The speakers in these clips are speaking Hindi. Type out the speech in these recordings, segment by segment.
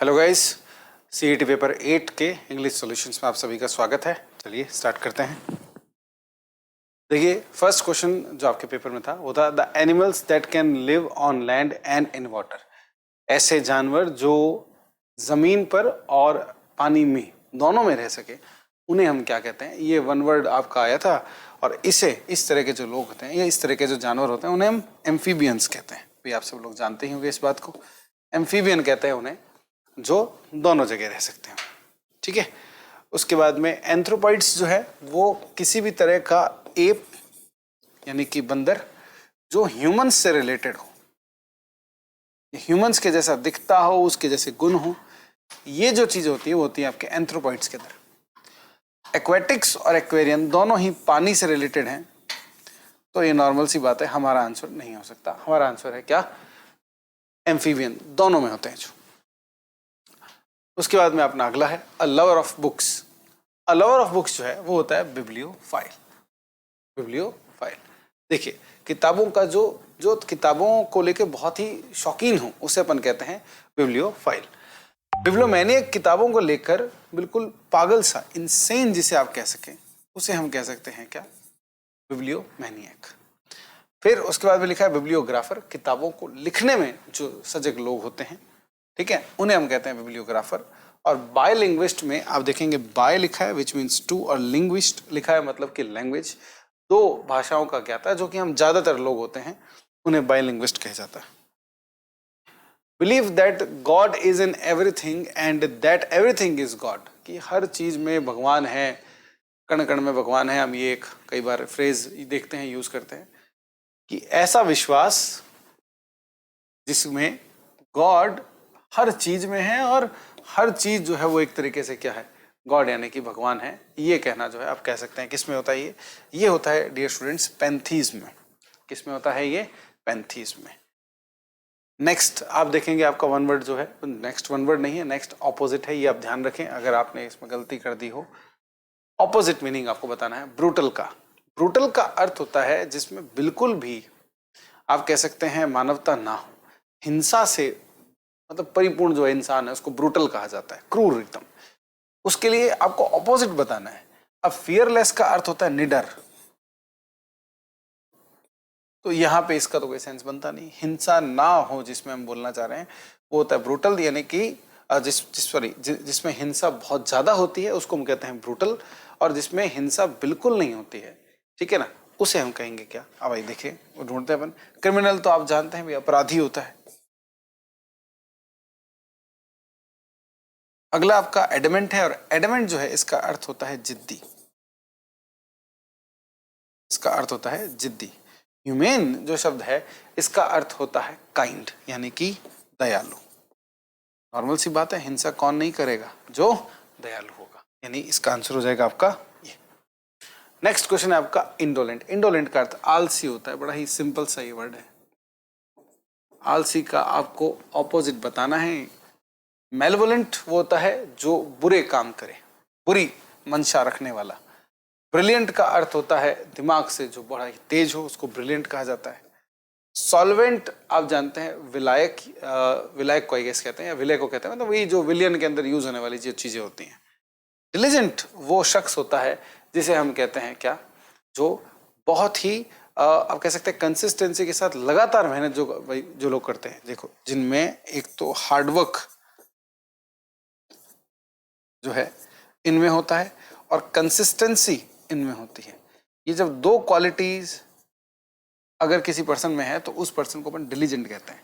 हेलो गाइस, सीईटी पेपर 8 के इंग्लिश सॉल्यूशंस में आप सभी का स्वागत है। चलिए स्टार्ट करते हैं। देखिए, फर्स्ट क्वेश्चन जो आपके पेपर में था वो था the animals that can live on land and in water. ऐसे जानवर जो जमीन पर और पानी में दोनों में रह सके उन्हें हम क्या कहते हैं। ये वन वर्ड आपका आया था और इसे इस तरह के जो लोग होते हैं या इस तरह के जो जानवर होते हैं उन्हें हम एम्फीबियंस कहते हैं। भी आप सब लोग जानते ही होंगे इस बात को। एम्फीबियन कहते हैं उन्हें जो दोनों जगह रह सकते हैं। ठीक है। उसके बाद में एंथ्रोपॉइड्स जो है वो किसी भी तरह का एप यानी कि बंदर जो ह्यूमंस से रिलेटेड हो, ह्यूमंस के जैसा दिखता हो, उसके जैसे गुण हो, ये जो चीज होती है वो होती है आपके एंथ्रोपॉइड्स के अंदर। एक्वेटिक्स और एक्वेरियन दोनों ही पानी से रिलेटेड हैं, तो ये नॉर्मल सी बात है, हमारा आंसर नहीं हो सकता। हमारा आंसर है क्या? एम्फीबियन, दोनों में होते हैं जो। उसके बाद में अपना अगला है a lover of books. A lover of books जो है वो होता है बिब्लियोफाइल। बिब्लियोफाइल, देखिए किताबों का जो जो किताबों को लेकर बहुत ही शौकीन हो उसे अपन कहते हैं बिब्लियोफाइल। बिब्लियोमैनियक, किताबों को लेकर बिल्कुल पागल सा, इंसेन जिसे आप कह सकें, उसे हम कह सकते हैं क्या? बिब्लियोमैनियक। फिर उसके बाद में लिखा है बिब्लियोग्राफर, किताबों को लिखने में जो सजग लोग होते हैं, ठीक है, उन्हें हम कहते हैं बिब्लियोग्राफर। और बायलिंग्विस्ट में आप देखेंगे बाय लिखा है विच मीन्स टू, और लिंग्विस्ट लिखा है मतलब कि लैंग्वेज, दो भाषाओं का ज्ञाता है, जो कि हम ज्यादातर लोग होते हैं उन्हें बायलिंग्विस्ट कहा जाता है। Believe that God is in everything and that everything is God, कि हर चीज में भगवान है, कण कण में भगवान है। हम ये एक कई बार फ्रेज देखते हैं, यूज करते हैं कि ऐसा विश्वास जिसमें गॉड हर चीज में है और हर चीज जो है वो एक तरीके से क्या है? गॉड यानी कि भगवान है। ये कहना जो है आप कह सकते हैं किस में होता है ये होता है डियर स्टूडेंट्स पैंथीज्म में। किस में होता है ये? पैंथीज्म में। नेक्स्ट आप देखेंगे आपका वन वर्ड जो है, नेक्स्ट वन वर्ड नहीं है, नेक्स्ट ऑपोजिट है। ये आप ध्यान रखें, अगर आपने इसमें गलती कर दी हो। ऑपोजिट मीनिंग आपको बताना है ब्रूटल का। ब्रूटल का अर्थ होता है जिसमें बिल्कुल भी आप कह सकते हैं मानवता ना हो, हिंसा से मतलब परिपूर्ण जो इंसान है उसको ब्रूटल कहा जाता है, क्रूर एकदम। उसके लिए आपको ऑपोजिट बताना है। अब फियरलेस का अर्थ होता है निडर, तो यहां पे इसका तो कोई सेंस बनता नहीं। हिंसा ना हो जिसमें हम बोलना चाह रहे हैं वो होता है ब्रूटल, यानी कि जिसमें हिंसा बहुत ज्यादा होती है उसको हम कहते हैं ब्रूटल, और जिसमें हिंसा बिल्कुल नहीं होती है, ठीक है ना, उसे हम कहेंगे क्या? अब भाई देखिए वो ढूंढते हैं अपन। क्रिमिनल तो आप जानते हैं भी अपराधी होता है। अगला आपका एडमेंट है, और एडमेंट जो है इसका अर्थ होता है जिद्दी। इसका अर्थ होता है जिद्दी। ह्यूमेन जो शब्द है इसका अर्थ होता है काइंड, यानी कि दयालु। नॉर्मल सी बात है, हिंसा कौन नहीं करेगा? जो दयालु होगा, यानी इसका आंसर हो जाएगा आपका ये। नेक्स्ट क्वेश्चन है आपका इंडोलेंट। इंडोलेंट का अर्थ आलसी होता है। बड़ा ही सिंपल सा ये वर्ड है। आलसी का आपको ऑपोजिट बताना है। मेलेवोलेंट वो होता है जो बुरे काम करे, बुरी मंशा रखने वाला। ब्रिलियंट का अर्थ होता है दिमाग से जो बड़ा ही तेज हो, उसको ब्रिलियंट कहा जाता है। सॉल्वेंट आप जानते हैं विलायक, विलायक को आई गेस कहते हैं या विलय को कहते हैं, मतलब वही जो विलियन के अंदर यूज होने वाली जो चीजें होती हैं। डिलिजेंट वो शख्स होता है जिसे हम कहते हैं क्या? जो बहुत ही आप कह सकते हैं कंसिस्टेंसी के साथ लगातार मेहनत जो लोग करते हैं। देखो, जिनमें एक तो हार्डवर्क जो है इनमें होता है और कंसिस्टेंसी इनमें होती है। ये जब दो क्वालिटीज अगर किसी पर्सन में है तो उस पर्सन को अपन डिलीजेंट कहते हैं।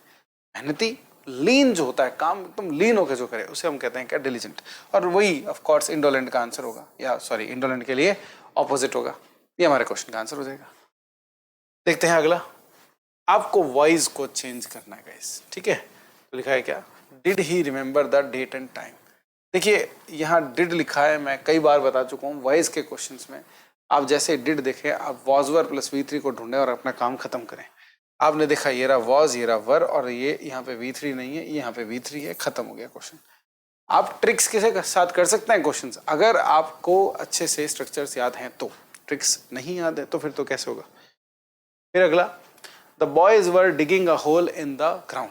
मेहनती, लीन जो होता है, काम एकदम लीन होकर जो करे उसे हम कहते हैं क्या? डिलीजेंट। और वही ऑफ कोर्स इंडोलेंट का आंसर होगा, या सॉरी इंडोलेंट के लिए ऑपोजिट होगा। ये हमारे क्वेश्चन का आंसर हो जाएगा। देखते हैं अगला। आपको वॉइस को चेंज करना है गाइस, ठीक है। तो लिखा है क्या? Did he remember the date and time. देखिए यहाँ डिड लिखा है, मैं कई बार बता चुका हूँ वॉइस के क्वेश्चंस में आप जैसे डिड देखें, आप वॉज वर प्लस V3 को ढूंढें और अपना काम खत्म करें। आपने देखा ये रहा वॉज, ये रहा वर, और ये यहाँ पे V3 नहीं है, ये यहाँ पे V3 है, खत्म हो गया क्वेश्चन। आप ट्रिक्स के साथ कर सकते हैं क्वेश्चंस, अगर आपको अच्छे से स्ट्रक्चर्स याद हैं तो। ट्रिक्स नहीं याद है तो फिर तो कैसे होगा। फिर अगला, the boys were digging a hole in the ground.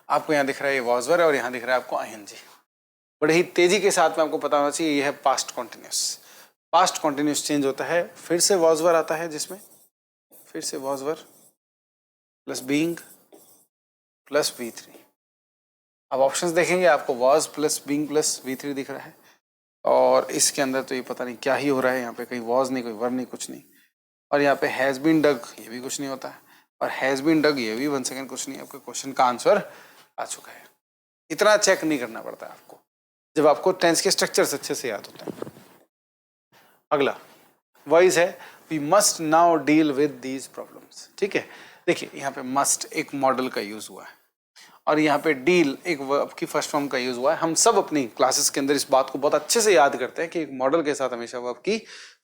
आपको यहाँ दिख रहा है ये वॉज वर और यहाँ दिख रहा है आपको आईएनजी। बड़े ही तेजी के साथ में आपको पता होना चाहिए ये है past continuous. Past continuous change होता है, फिर से वॉज वर आता है जिसमें फिर से was were plus being plus V3। अब ऑप्शंस देखेंगे आपको was plus being plus V3 दिख रहा है और इसके अंदर तो ये पता नहीं क्या ही हो रहा है, यहाँ पे कहीं वॉज नहीं, कोई वर्ब नहीं, कुछ नहीं। और यहाँ पे हैज बीन डग, ये भी कुछ नहीं होता है, और हैज बीन डग ये भी 1 सेकेंड कुछ नहीं। आपके क्वेश्चन का आंसर आ चुका है। इतना चेक नहीं करना पड़ता है आपको जब आपको टेंस के स्ट्रक्चर्स अच्छे से याद होते हैं। अगला वॉइस है we must now deal with these problems. ठीक है, देखिए यहाँ पे मस्ट एक मॉडल का यूज हुआ है और यहाँ पे डील एक वर्ब की फर्स्ट फॉर्म का यूज हुआ है। हम सब अपनी क्लासेस के अंदर इस बात को बहुत अच्छे से याद करते हैं कि एक मॉडल के साथ हमेशा वर्ब की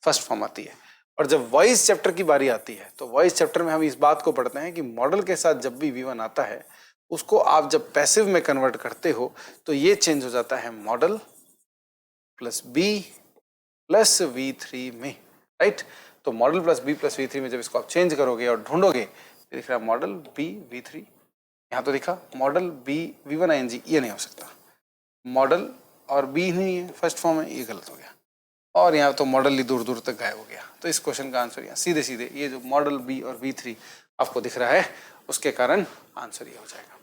फर्स्ट फॉर्म आती है। और जब वॉइस चैप्टर की बारी आती है तो वॉइस चैप्टर में हम इस बात को पढ़ते हैं कि मॉडल के साथ जब भी V1 आता है उसको आप जब पैसिव में कन्वर्ट करते हो तो ये चेंज हो जाता है model plus B plus V3 में, राइट। तो model plus B plus V3 में जब इसको आप चेंज करोगे और ढूंढोगे तो दिख रहा है मॉडल B V3। यहाँ तो दिखा मॉडल B V1 ING, ये नहीं हो सकता। मॉडल और B नहीं है, फर्स्ट फॉर्म है, ये गलत हो गया। और यहाँ तो मॉडल ही दूर दूर तक गायब हो गया। तो इस क्वेश्चन का आंसर यहाँ सीधे सीधे ये जो मॉडल B और V3 आपको दिख रहा है उसके कारण आंसर ये हो जाएगा।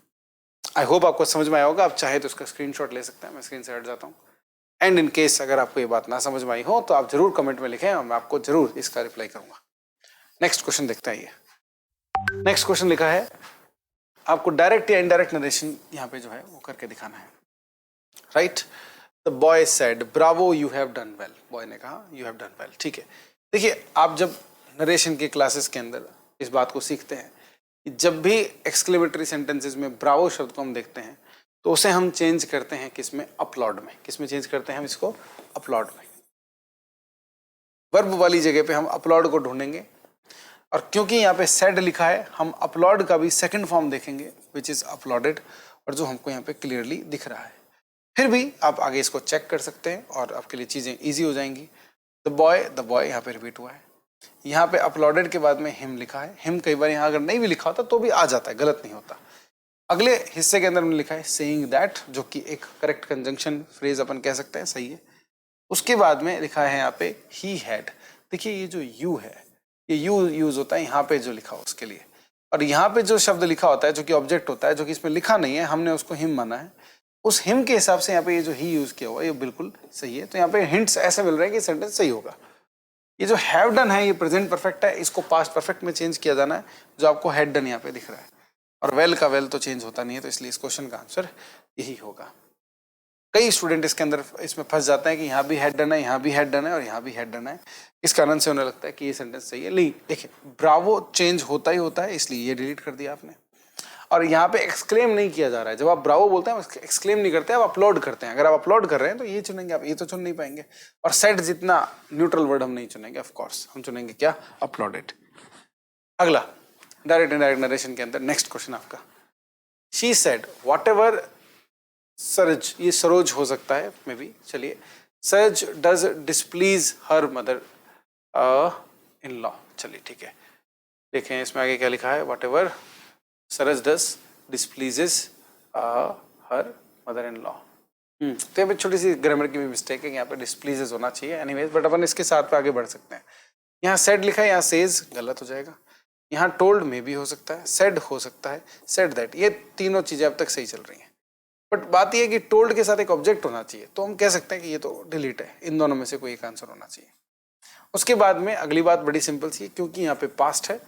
आई होप आपको समझ में आया होगा। आप चाहे तो इसका स्क्रीनशॉट ले सकते हैं, मैं स्क्रीन से हट जाता हूँ। एंड इन केस अगर आपको ये बात ना समझ में आई हो तो आप जरूर कमेंट में लिखें और मैं आपको जरूर इसका रिप्लाई करूंगा। नेक्स्ट क्वेश्चन देखते हैं। ये नेक्स्ट क्वेश्चन लिखा है आपको डायरेक्ट या इनडायरेक्ट नरेशन यहाँ पे जो है वो करके दिखाना है, right. The boy said Bravo you have done well. Boy ने कहा यू हैव डन वेल। ठीक है, देखिए आप जब नरेशन की क्लासेस के अंदर इस बात को सीखते हैं कि जब भी एक्सक्लेमेटरी सेंटेंसेस में ब्रावो शब्द को हम देखते हैं तो उसे हम चेंज करते हैं किसमें, अपलॉड में। किसमें चेंज करते हैं हम इसको, अपलॉड में। वर्ब वाली जगह पे हम अपलॉड को ढूंढेंगे और क्योंकि यहाँ पे सेड लिखा है हम अपलॉड का भी सेकंड फॉर्म देखेंगे विच इज अपलॉडेड, और जो हमको यहाँ पे क्लियरली दिख रहा है। फिर भी आप आगे इसको चेक कर सकते हैं और आपके लिए चीजें इजी हो जाएंगी। द बॉय यहाँ पे रिपीट हुआ है। यहाँ पे अपलॉडेड के बाद में हिम लिखा है। हिम कई बार यहाँ अगर नहीं भी लिखा होता तो भी आ जाता है, गलत नहीं होता। अगले हिस्से के अंदर हमने लिखा है सेइंग दैट, जो कि एक करेक्ट कंजंक्शन फ्रेज अपन कह सकते हैं, सही है। उसके बाद में लिखा है यहाँ पे ही हैड। देखिए ये जो यू है ये यू यूज होता है यहाँ पे जो लिखा हो उसके लिए, और यहाँ पे जो शब्द लिखा होता है जो कि ऑब्जेक्ट होता है जो कि इसमें लिखा नहीं है, हमने उसको हिम माना है। उस हिम के हिसाब से यहाँ पे ये जो ही यूज किया हुआ है ये बिल्कुल सही है। तो यहाँ पे हिंट्स ऐसे मिल रहे हैं कि सेंटेंस सही होगा। ये जो हैव डन है ये प्रेजेंट परफेक्ट है, इसको पास्ट परफेक्ट में चेंज किया जाना है, जो आपको हैड डन यहाँ पे दिख रहा है। और वेल का वेल तो चेंज होता नहीं है, तो इसलिए इस क्वेश्चन का आंसर यही होगा। कई स्टूडेंट इसके अंदर इसमें फंस जाते हैं कि यहाँ भी हेड डन है, यहाँ भी हेड डन है और यहाँ भी हेड डन है। इस कारण से उन्हें लगता है कि ये सेंटेंस सही है। नहीं, देखिए ब्रावो चेंज होता ही होता है, इसलिए ये डिलीट कर दिया आपने। और यहाँ पे एक्सक्लेम नहीं किया जा रहा है। जब आप ब्रावो बोलते हैं एक्सक्लेम नहीं करते, आप अपलोड करते हैं। अगर आप अपलोड कर रहे हैं तो ये चुनेंगे, आप ये तो चुन नहीं पाएंगे। और सेट जितना न्यूट्रल वर्ड हम नहीं चुनेंगे, ऑफ कोर्स हम चुनेंगे क्या, अपलोडेड। अगला डायरेक्ट इनडायरेक्ट नरेशन के अंदर नेक्स्ट क्वेश्चन आपका, she said whatever Suraj, ये सरोज हो सकता है मे बी, चलिए Suraj does displease her mother in law. चलिए ठीक है, देखें इसमें आगे क्या लिखा है, whatever Suraj does displeases her mother in law. तो यहाँ पे छोटी सी ग्रामर की भी मिस्टेक है, यहाँ पे डिसप्लीजेस होना चाहिए एनीवेज, बट अपन इसके साथ पे आगे बढ़ सकते हैं। यहाँ सेड लिखा है, यहाँ सेज गलत हो जाएगा। यहाँ टोल्ड में भी हो सकता है, सेड हो सकता है, सेड दैट, ये तीनों चीजें अब तक सही चल रही हैं। बट बात यह है कि टोल्ड के साथ एक ऑब्जेक्ट होना चाहिए, तो हम कह सकते हैं कि ये तो डिलीट है। इन दोनों में से कोई एक आंसर होना चाहिए। उसके बाद में अगली बात बड़ी सिंपल सी है, क्योंकि यहाँ पे पास्ट है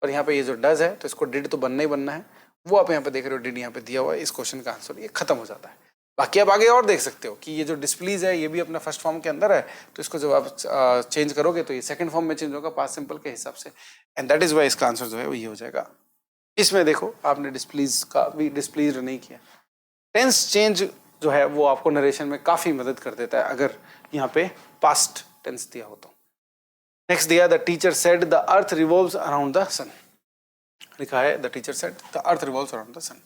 और यहाँ पे ये जो डज है तो इसको डिड तो बनना ही बनना है। वो आप यहाँ पे देख रहे हो, डिड यहाँ पे दिया हुआ है, इस क्वेश्चन का आंसर ये खत्म हो जाता है। बाकी आप आगे और देख सकते हो कि ये जो डिस्प्लीज है ये भी अपना फर्स्ट फॉर्म के अंदर है, तो इसको जब आप चेंज करोगे तो ये सेकंड फॉर्म में चेंज होगा पास्ट सिंपल के हिसाब से, एंड दैट इज वाई इसका आंसर जो है वो ये हो जाएगा। इसमें देखो आपने डिस्प्लीज का भी डिस्प्लीज नहीं किया। टेंस चेंज जो है वो आपको नरेशन में काफी मदद कर देता है अगर यहाँ पे पास्ट टेंस दिया हो तो। नेक्स्ट दिया, the teacher said the earth revolves around the sun. लिखा है the teacher said the earth revolves around the sun.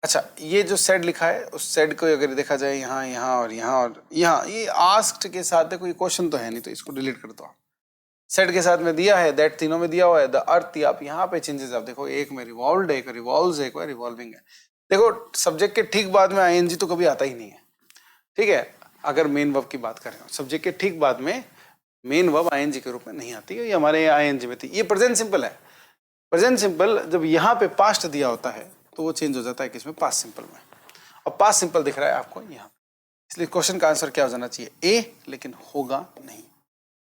अच्छा, ये जो सेड लिखा है उस सेड को अगर देखा जाए यहाँ यहाँ और यहाँ और यहाँ, ये आस्क्ड के साथ है, कोई क्वेश्चन तो है नहीं, तो इसको डिलीट कर दो। सेड के साथ में दिया है, दैट तीनों में दिया हुआ है, द अर्थ आप यहाँ पे चेंजेस आप देखो, एक में रिवॉल्व्ड है, एक रिवॉल्व्स है, एक रिवॉल्विंग है। देखो सब्जेक्ट के ठीक बाद में आईएनजी तो कभी आता ही नहीं है, ठीक है। अगर मेन वर्ब की बात करें, सब्जेक्ट के ठीक बाद में मेन वर्ब आईएनजी के रूप में नहीं आती है, ये हमारे यहाँ आईएनजी में थी। ये प्रेजेंट सिंपल है। प्रेजेंट सिंपल जब यहाँ पे पास्ट दिया होता है तो वो चेंज हो जाता है किसमें, पास्ट सिंपल में। और पास्ट सिंपल दिख रहा है आपको यहाँ, इसलिए क्वेश्चन का आंसर क्या हो जाना चाहिए, ए, लेकिन होगा नहीं।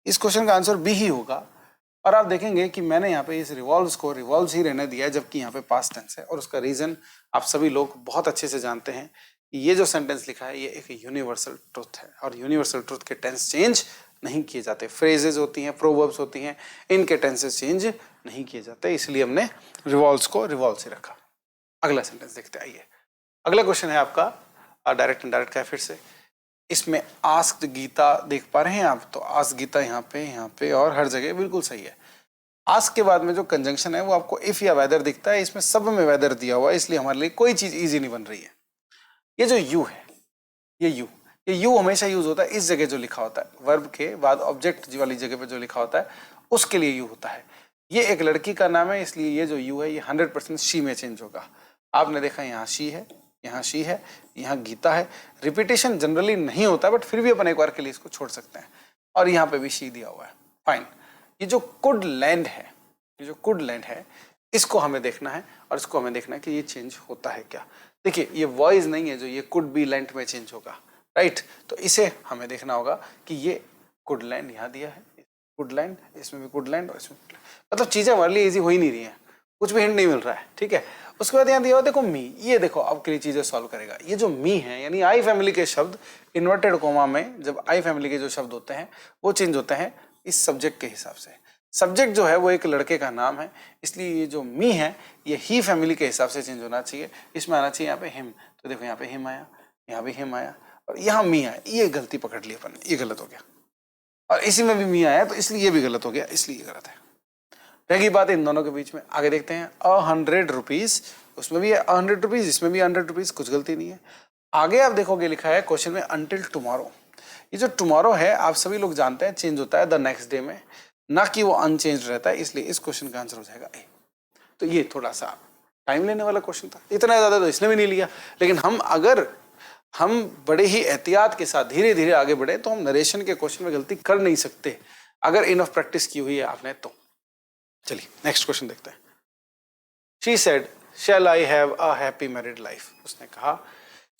इस क्वेश्चन का आंसर बी ही होगा। और आप देखेंगे कि मैंने यहाँ पे इस रिवॉल्व्स को रिवॉल्व्स ही रहने दिया है, जबकि यहाँ पे पास्ट टेंस है। और उसका रीजन आप सभी लोग बहुत अच्छे से जानते हैं कि ये जो सेंटेंस लिखा है ये एक यूनिवर्सल ट्रुथ है, और यूनिवर्सल ट्रुथ के टेंस चेंज नहीं किए जाते। फ्रेजेस होती हैं, प्रोवर्ब्स होती हैं, इनके टेंसेस चेंज नहीं किए जाते, इसलिए हमने रिवॉल्व्स को रिवॉल्व से रखा। अगला सेंटेंस देखते आइए। अगला क्वेश्चन है आपका डायरेक्ट इनडायरेक्ट का, फिर से इसमें आस्क्ड गीता देख पा रहे हैं आप, तो आस्क गीता यहाँ पे और हर जगह बिल्कुल सही है। आस्क के बाद में जो कंजंक्शन है वो आपको इफ या वेदर दिखता है, इसमें सब में वेदर दिया हुआ है, इसलिए हमारे लिए कोई चीज इजी नहीं बन रही है। ये जो यू है, ये यू हमेशा यूज होता है इस जगह जो लिखा होता है, वर्ब के बाद ऑब्जेक्ट वाली जगह पे जो लिखा होता है उसके लिए यू होता है। ये एक लड़की का नाम है, इसलिए ये जो यू है ये 100% शी में चेंज होगा। आपने देखा यहाँ शी है, यहाँ शी है, यहाँ गीता है। रिपीटेशन जनरली नहीं होता, बट फिर भी अपन एक बार के लिए इसको छोड़ सकते हैं। और यहाँ पे भी शी दिया हुआ है, फाइन। ये जो कुड लैंड है, ये जो कुड लैंड है, इसको हमें देखना है, और इसको हमें देखना है कि ये चेंज होता है क्या। देखिए ये वॉइस नहीं है जो ये कुड बी लैंड में चेंज होगा, राइट। तो इसे हमें देखना होगा कि ये कुड लैंड यहाँ दिया है, कुड लैंड, इसमें भी कुड लैंड और इसमें, मतलब चीजें हमारे लिए इजी हो ही नहीं रही हैं, कुछ भी हिंट नहीं मिल रहा है, ठीक है। उसके बाद यहाँ दिया हुआ देखो मी, ये देखो आपके लिए चीजें सॉल्व करेगा। ये जो मी है यानी आई फैमिली के शब्द इन्वर्टेड कोमा में, जब आई फैमिली के जो शब्द होते हैं वो चेंज होते हैं इस सब्जेक्ट के हिसाब से। सब्जेक्ट जो है वो एक लड़के का नाम है, इसलिए ये जो मी है ये ही फैमिली के हिसाब से चेंज होना चाहिए। इसमें आना चाहिए यहाँ पे हिम, तो देखो यहाँ पे हिम आया, यहाँ भी हिम आया, और यहाँ मी आया। ये गलती पकड़ ली अपन ने, ये गलत हो गया। और इसी में भी मी आया, तो इसलिए ये भी गलत हो गया, इसलिए ये गलत है। रहेगी बात इन दोनों के बीच में। आगे देखते हैं 100 रुपीज, उसमें भी 100 रुपीज, इसमें भी 100 रुपीज, कुछ गलती नहीं है। आगे आप देखोगे लिखा है क्वेश्चन में अंटिल टुमारो। ये जो टुमारो है आप सभी लोग जानते हैं चेंज होता है द नेक्स्ट डे में, ना कि वो अनचेंज रहता है, इसलिए इस क्वेश्चन का आंसर हो जाएगा ए। तो ये थोड़ा सा टाइम लेने वाला क्वेश्चन था, इतना ज्यादा तो इसने भी नहीं लिया। लेकिन हम बड़े ही एहतियात के साथ धीरे धीरे आगे बढ़े तो हम नरेशन के क्वेश्चन में गलती कर नहीं सकते, अगर इनफ प्रैक्टिस की हुई है आपने तो। चलिए नेक्स्ट क्वेश्चन देखते हैं। She said shall I have a happy married life. उसने कहा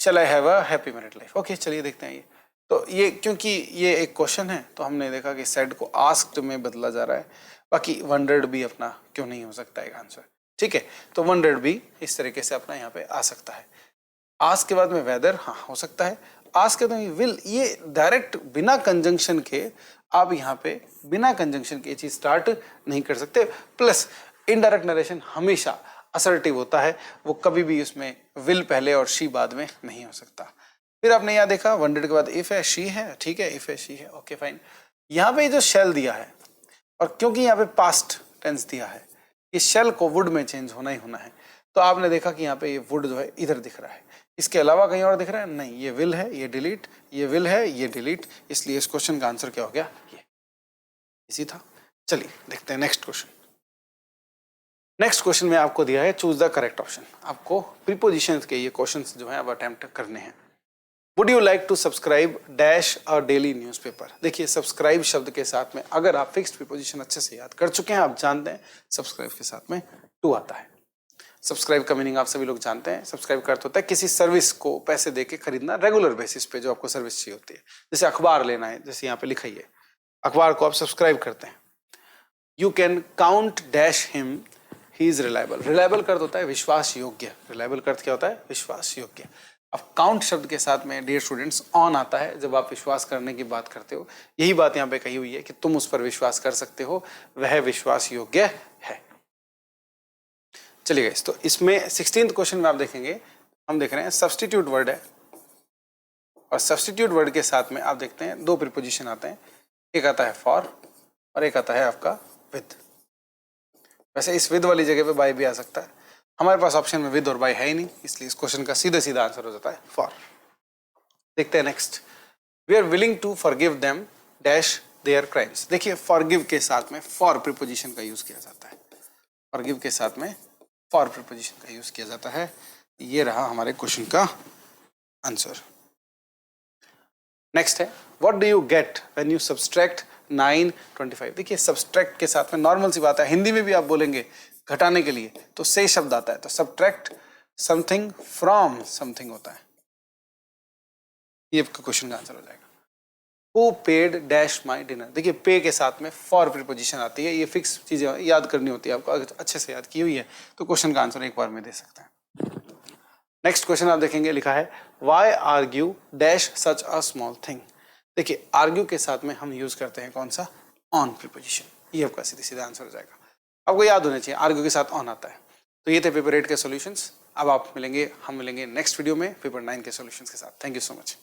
shall I have a happy married life. Okay चलिए देखते हैं। ये तो ये क्योंकि ये एक क्वेश्चन है तो हमने देखा कि सेड को आस्क्ड में बदला जा रहा है, बाकी वंडर्ड भी अपना क्यों नहीं हो सकता एक आंसर, ठीक है। तो वंडर्ड भी इस तरीके से अपना यहाँ पे आ सकता है। आस्क के बाद में वेदर, हाँ हो सकता है। आस्क के बाद में विल, ये डायरेक्ट बिना कंजंक्शन के आप यहाँ पे बिना कंजंक्शन के चीज स्टार्ट नहीं कर सकते। प्लस इनडायरेक्ट नरेशन हमेशा असर्टिव होता है, वो कभी भी उसमें विल पहले और शी बाद में नहीं हो सकता। फिर आपने यहाँ देखा वंडर्ड के बाद इफ है शी है, ठीक है, इफ है शी है, ओके फाइन। यहाँ पे जो शेल दिया है और क्योंकि यहाँ पे पास्ट टेंस दिया है, इस शेल को वुड में चेंज होना ही होना है। तो आपने देखा कि यहाँ पे ये वुड जो है इधर दिख रहा है, इसके अलावा कहीं और दिख रहा है नहीं। ये विल है, ये डिलीट, ये विल है, ये डिलीट, इसलिए इस क्वेश्चन का आंसर क्या हो गया, ये इसी था। चलिए देखते हैं नेक्स्ट क्वेश्चन। नेक्स्ट क्वेश्चन में आपको दिया है चूज द करेक्ट ऑप्शन। आपको प्रीपोजिशंस के ये क्वेश्चंस जो है अब अटेम्प्ट करने हैं। Would you like to subscribe dash a daily newspaper. देखिए सब्सक्राइब शब्द के साथ में अगर आप फिक्स्ड प्रीपोजिशन अच्छे से याद कर चुके हैं, आप जानते हैं सब्सक्राइब के साथ में टू आता है। सब्सक्राइब का मीनिंग आप सभी लोग जानते हैं। सब्सक्राइब का अर्थ होता है किसी सर्विस को पैसे देके खरीदना रेगुलर बेसिस पे, जो आपको सर्विस चाहिए होती है। जैसे अखबार लेना है, जैसे यहाँ पे लिखा ही है, अखबार को आप सब्सक्राइब करते हैं। You can count dash him, he is reliable. Reliable का अर्थ होता है विश्वास योग्य। रिलायबल का अर्थ क्या होता है, विश्वास योग्य। अब काउंट शब्द के साथ में डियर स्टूडेंट्स ऑन आता है जब आप विश्वास करने की बात करते हो। यही बात यहाँ पे कही हुई है कि तुम उस पर विश्वास कर सकते हो, वह विश्वास योग्य है। चलिए गाइस, तो इसमें 16th क्वेश्चन में आप देखेंगे, हम देख रहे हैं सब्स्टिट्यूट वर्ड है, और सब्स्टिट्यूट वर्ड के साथ में आप देखते हैं दो प्रीपोजिशन आते हैं, एक आता है फॉर और एक आता है आपका विद। वैसे इस विद वाली जगह पे बाय भी आ सकता है, हमारे पास ऑप्शन में विद और बाय है ही नहीं, इसलिए इस क्वेश्चन का सीधा सीधा आंसर हो जाता है फॉर। देखते हैं next. We are willing to forgive them dash their crimes. देखिए फॉरगिव के साथ में फॉर प्रीपोजिशन का यूज किया जाता है। फॉरगिव के साथ में फॉर प्रीपोजिशन का यूज किया जाता है। ये रहा हमारे क्वेश्चन का आंसर। नेक्स्ट है, what do you get when you subtract 9 25। देखिए सब्सट्रैक्ट के साथ में नॉर्मल सी बात है, हिंदी में भी आप बोलेंगे घटाने के लिए तो से शब्द आता है, तो सब्ट्रैक्ट समथिंग फ्रॉम समथिंग होता है। ये आपका क्वेश्चन का आंसर हो जाएगा। Who paid dash my dinner। देखिए पे के साथ में फॉर प्रीपोजिशन आती है, ये फिक्स चीजें याद करनी होती है आपको, अगर अच्छे से याद की हुई है तो क्वेश्चन का आंसर एक बार में दे सकते हैं। नेक्स्ट क्वेश्चन आप देखेंगे, लिखा है why argue dash such a small thing. देखिए आर्ग्यू के साथ में हम यूज करते हैं कौन सा, ऑन प्रीपोजिशन। ये आपका सीधे सीधा आंसर हो जाएगा, आपको याद होना चाहिए आर्ग्यू के साथ ऑन आता है। तो ये थे पेपर 8 के सॉल्यूशंस। अब आप मिलेंगे, हम मिलेंगे नेक्स्ट वीडियो में पेपर 9 के सॉल्यूशंस के साथ। Thank you so much.